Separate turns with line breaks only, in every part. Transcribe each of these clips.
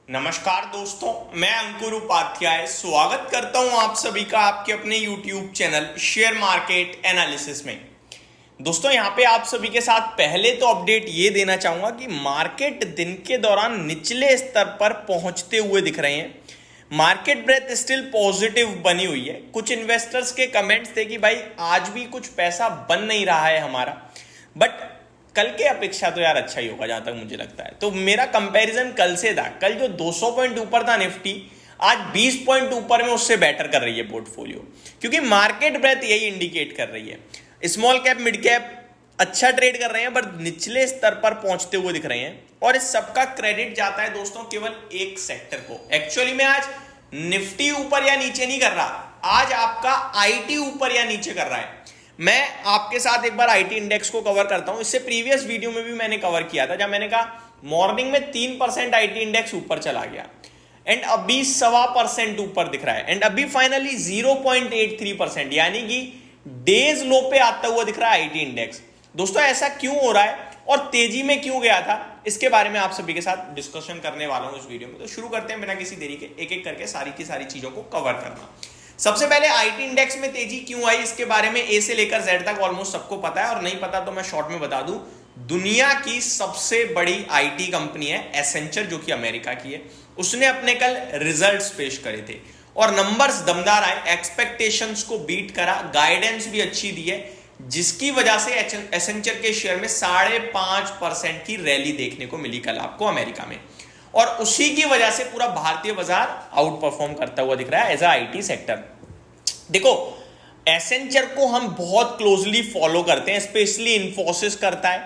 नमस्कार दोस्तों, मैं अंकुर उपाध्याय स्वागत करता हूं आप सभी का आपके अपने YouTube channel share market analysis में। दोस्तों यहां पे आप सभी के साथ पहले तो अपडेट ये देना चाहूंगा कि मार्केट दिन के दौरान निचले स्तर पर पहुंचते हुए दिख रहे हैं। मार्केट ब्रेथ स्टिल पॉजिटिव बनी हुई है। कुछ इन्वेस्टर्स के कमेंट्स थे कि भाई आज भी कुछ पैसा बन नहीं रहा है हमारा, बट कल के अपेक्षा तो यार अच्छा ही होगा जहां तक मुझे लगता है। तो मेरा कंपैरिजन कल से था, कल जो 200 पॉइंट ऊपर था निफ्टी, आज 20 पॉइंट ऊपर में उससे बेटर कर रही है पोर्टफोलियो, क्योंकि मार्केट ब्रेथ यही इंडिकेट कर रही है। स्मॉल कैप मिड कैप अच्छा ट्रेड कर रहे हैं, बट निचले स्तर पर पहुंचते हुए दिख रहे हैं। और इस सबका क्रेडिट जाता है दोस्तों केवल एक सेक्टर को। एक्चुअली में आज निफ्टी ऊपर या नीचे नहीं कर रहा, आज आपका आईटी ऊपर या नीचे कर रहा है। मैं आपके साथ एक बार आईटी इंडेक्स को कवर करता हूं। इससे प्रीवियस वीडियो में भी मैंने कवर किया था, जब मैंने कहा मॉर्निंग में 3% आईटी इंडेक्स ऊपर चला गया एंड अभी 1.25% ऊपर दिख रहा है एंड अभी फाइनली 0.83%, यानी कि डेज लो पे आता हुआ दिख रहा है आईटी इंडेक्स। दोस्तों ऐसा क्यों हो रहा है और तेजी में क्यों गया था, इसके बारे में आप सभी के साथ डिस्कशन करने वाला हूं इस वीडियो में। तो शुरू करते हैं बिना किसी देरी के, एक एक करके सारी की सारी चीजों को कवर करना। सबसे पहले आईटी इंडेक्स में तेजी क्यों आई, इसके बारे में ए से लेकर जेड तक ऑलमोस्ट सबको पता है, और नहीं पता तो मैं शॉर्ट में बता दूं। दुनिया की सबसे बड़ी आईटी कंपनी है एसेंचर, जो कि अमेरिका की है। उसने अपने कल रिजल्ट्स पेश करे थे और नंबर्स दमदार आए, एक्सपेक्टेशंस को बीट करा, गाइडेंस भी अच्छी दी है, जिसकी वजह से एसेंचर के शेयर में 5.5% की रैली देखने को मिली कल आपको अमेरिका में। और उसी की वजह से पूरा भारतीय बाजार आउट परफॉर्म करता हुआ दिख रहा है एज अ आईटी सेक्टर। देखो एसेंचर को हम बहुत क्लोजली फॉलो करते हैं, स्पेशली इन्फोसिस करता है,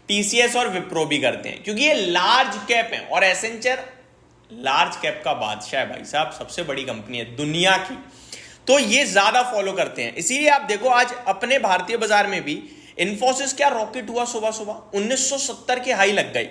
टीसीएस और विप्रो भी करते हैं, क्योंकि ये लार्ज कैप है और एसेंचर लार्ज कैप का बादशाह है भाई साहब, सबसे बड़ी कंपनी है दुनिया की, तो ये ज्यादा फॉलो करते हैं। इसीलिए आप देखो आज अपने भारतीय बाजार में भी इन्फोसिस क्या रॉकेट हुआ, सुबह सुबह 1970 की हाई लग गई,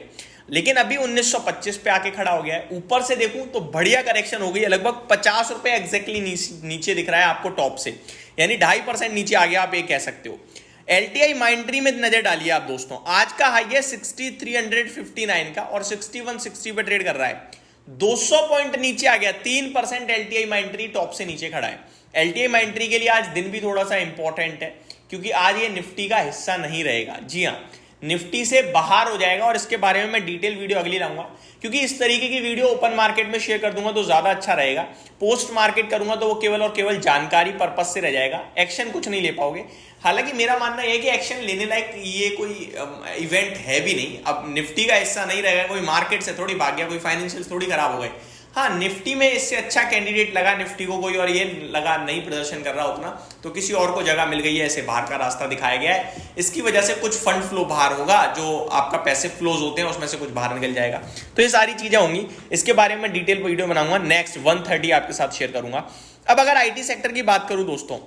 लेकिन अभी 1925 पे आके खड़ा हो गया है। ऊपर से देखूं तो बढ़िया करेक्शन हो गई है, लगभग 50 रुपए एग्जैक्टली नीचे दिख रहा है आपको टॉप से, यानी 2.5% नीचे आ गया, आप ये कह सकते हो। एलटीआई माइंट्री में नजर डालिए आप दोस्तों, आज का हाई है 6359 का और 6160 पे ट्रेड कर रहा है, 200 पॉइंट नीचे आ गया, 3% एलटीआई माइंट्री टॉप से नीचे खड़ा है। एलटीआई माइंट्री के लिए आज दिन भी थोड़ा सा इंपॉर्टेंट है, क्योंकि आज ये निफ्टी का हिस्सा नहीं रहेगा। जी हाँ, निफ्टी से बाहर हो जाएगा और इसके बारे में मैं डिटेल वीडियो अगली लाऊंगा, क्योंकि इस तरीके की वीडियो ओपन मार्केट में शेयर कर दूंगा तो ज्यादा अच्छा रहेगा। पोस्ट मार्केट करूंगा तो वो केवल और केवल जानकारी पर्पज से रह जाएगा, एक्शन कुछ नहीं ले पाओगे। हालांकि मेरा मानना यह है कि एक्शन लेने लायक ये कोई इवेंट है भी नहीं। अब निफ्टी का हिस्सा नहीं रहेगा, कोई मार्केट से थोड़ी भाग गया, कोई फाइनेंशियल थोड़ी खराब हो गए। हाँ, निफ्टी में इससे अच्छा कैंडिडेट लगा निफ्टी को कोई, और ये लगा नहीं प्रदर्शन कर रहा उतना, तो किसी और को जगह मिल गई है, ऐसे बाहर का रास्ता दिखाया गया है। इसकी वजह से कुछ फंड फ्लो बाहर होगा, जो आपका पैसे फ्लोज होते हैं उसमें से कुछ बाहर निकल जाएगा। तो ये सारी चीजें होंगी, इसके बारे में डिटेल वीडियो बनाऊंगा, नेक्स्ट 130 आपके साथ शेयर करूंगा। अब अगर आईटी सेक्टर की बात करूं दोस्तों,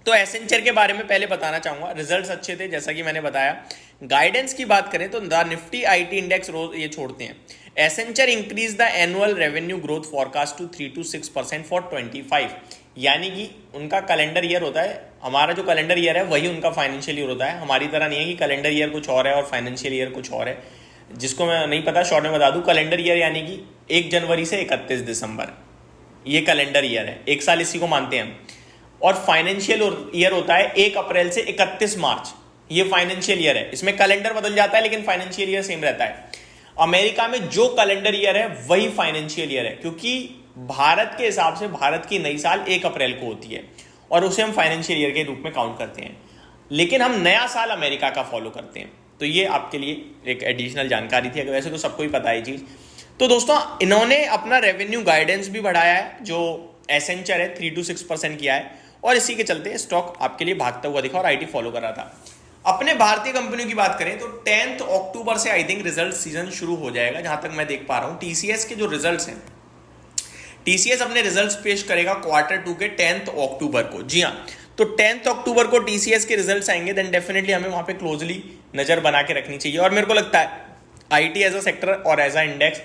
तो एसेंचर के बारे में पहले बताना चाहूंगा, रिजल्ट्स अच्छे थे जैसा कि मैंने बताया। गाइडेंस की बात करें तो the nifty IT index rose ये छोड़ते हैं। Accenture increase the annual revenue growth forecast to 3 to 6% for 25, यानी कि उनका कैलेंडर ईयर होता है, हमारा जो कैलेंडर ईयर है वही उनका फाइनेंशियल ईयर होता है। हमारी तरह नहीं है कि कैलेंडर ईयर कुछ और है और फाइनेंशियल ईयर कुछ और है। जिसको मैं नहीं पता शॉर्ट में बता दूं, कैलेंडर ईयर यानी कि 1 जनवरी से 31 दिसंबर, ये कैलेंडर ईयर है, एक साल इसी को मानते हैं हम। और फाइनेंशियल ईयर होता है 1 अप्रैल से 31 मार्च, ये फाइनेंशियल ईयर है। इसमें कैलेंडर बदल जाता है लेकिन फाइनेंशियल ईयर सेम रहता है। अमेरिका में जो कैलेंडर ईयर है वही फाइनेंशियल ईयर है, क्योंकि भारत के हिसाब से भारत की नई साल 1 अप्रैल को होती है और उसे हम फाइनेंशियल ईयर के रूप में काउंट करते हैं, लेकिन हम नया साल अमेरिका का फॉलो करते हैं। तो ये आपके लिए एक एडिशनल जानकारी थी, अगर वैसे तो सबको ही पता है चीज। तो दोस्तों इन्होंने अपना रेवेन्यू गाइडेंस भी बढ़ाया है, जो एसेंचर है 3 to 6% किया है, और इसी के चलते स्टॉक आपके लिए भागता हुआ दिखा और आईटी फॉलो कर रहा था। अपने भारतीय कंपनियों की बात करें तो 10 अक्टूबर से आई थिंक रिजल्ट सीजन शुरू हो जाएगा, जहां तक मैं देख पा रहा हूं। टीसीएस के जो रिजल्ट्स हैं, टीसीएस अपने रिजल्ट्स पेश करेगा Q2 के 10 अक्टूबर को। जी हाँ, तो 10 अक्टूबर को टीसीएस के रिजल्ट्स आएंगे, देन डेफिनेटली हमें वहां पे क्लोजली नजर बना के रखनी चाहिए। और मेरे को लगता है आईटी एज अ सेक्टर और एज अ इंडेक्स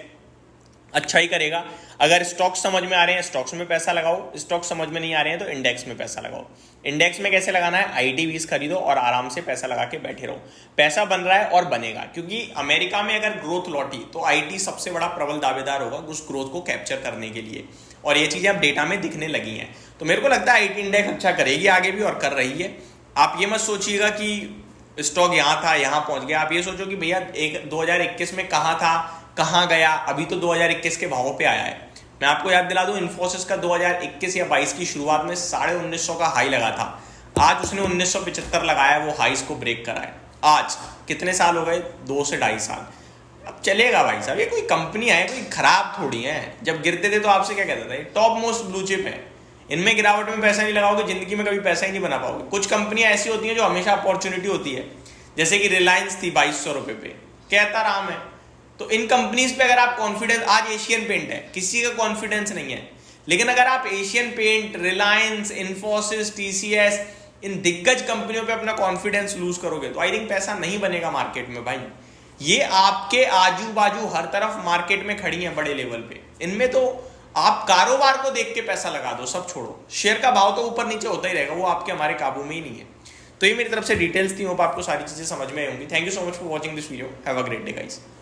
अच्छा ही करेगा। अगर स्टॉक्स समझ में आ रहे हैं स्टॉक्स में पैसा लगाओ, स्टॉक्स समझ में नहीं आ रहे हैं तो इंडेक्स में पैसा लगाओ। इंडेक्स में कैसे लगाना है, आईटी खरीदो और आराम से पैसा लगा के बैठे रहो। पैसा बन रहा है और बनेगा, क्योंकि अमेरिका में अगर ग्रोथ लौटी तो आईटी सबसे बड़ा प्रबल दावेदार होगा उस ग्रोथ को कैप्चर करने के लिए, और ये चीजें अब डेटा में दिखने लगी हैं। तो मेरे को लगता है आईटी इंडेक्स अच्छा करेगी आगे भी, और कर रही है। आप ये मत सोचिएगा कि स्टॉक यहाँ था यहाँ पहुंच गया, आप ये सोचो कि भैया 2021 में कहाँ था कहाँ गया, अभी तो 2021 के भावों पे आया है। मैं आपको याद दिला दूं, इन्फोसिस का 2021 या 22 की शुरुआत में 1950 का हाई लगा था। आज उसने 1975 लगाया, वो हाईस को ब्रेक करा है। आज कितने साल हो गए, 2 से 2.5 साल। अब चलेगा भाई साहब, ये कोई कंपनी है, कोई खराब थोड़ी है। जब गिरते थे तो आपसे क्या कहता था, ये टॉप मोस्ट ब्लू चिप है, इनमें गिरावट में पैसा नहीं लगाओगे जिंदगी में कभी पैसा ही नहीं बना पाओगे। कुछ कंपनियां ऐसी होती हैं जो हमेशा अपॉर्चुनिटी होती है, जैसे कि रिलायंस थी 2200 रुपए पे, कहता राम है। तो इन कंपनीज पे अगर आप कॉन्फिडेंस, आज एशियन पेंट है, किसी का कॉन्फिडेंस नहीं है, लेकिन अगर आप एशियन पेंट, रिलायंस, इन्फोसिस, टीसीएस, इन दिग्गज कंपनियों पे अपना कॉन्फिडेंस लूज करोगे तो आई थिंक पैसा नहीं बनेगा मार्केट में भाई। ये आपके आजू बाजू हर तरफ मार्केट में खड़ी है बड़े लेवल पे, इनमें तो आप कारोबार को देख के पैसा लगा दो, सब छोड़ो। शेयर का भाव तो ऊपर नीचे होता ही रहेगा, वो आपके हमारे काबू में ही नहीं है। तो ये मेरी तरफ से डिटेल्स थी, होप आपको सारी चीजें समझ में आई होंगी। Thank you so much for watching this video, have a great day guys.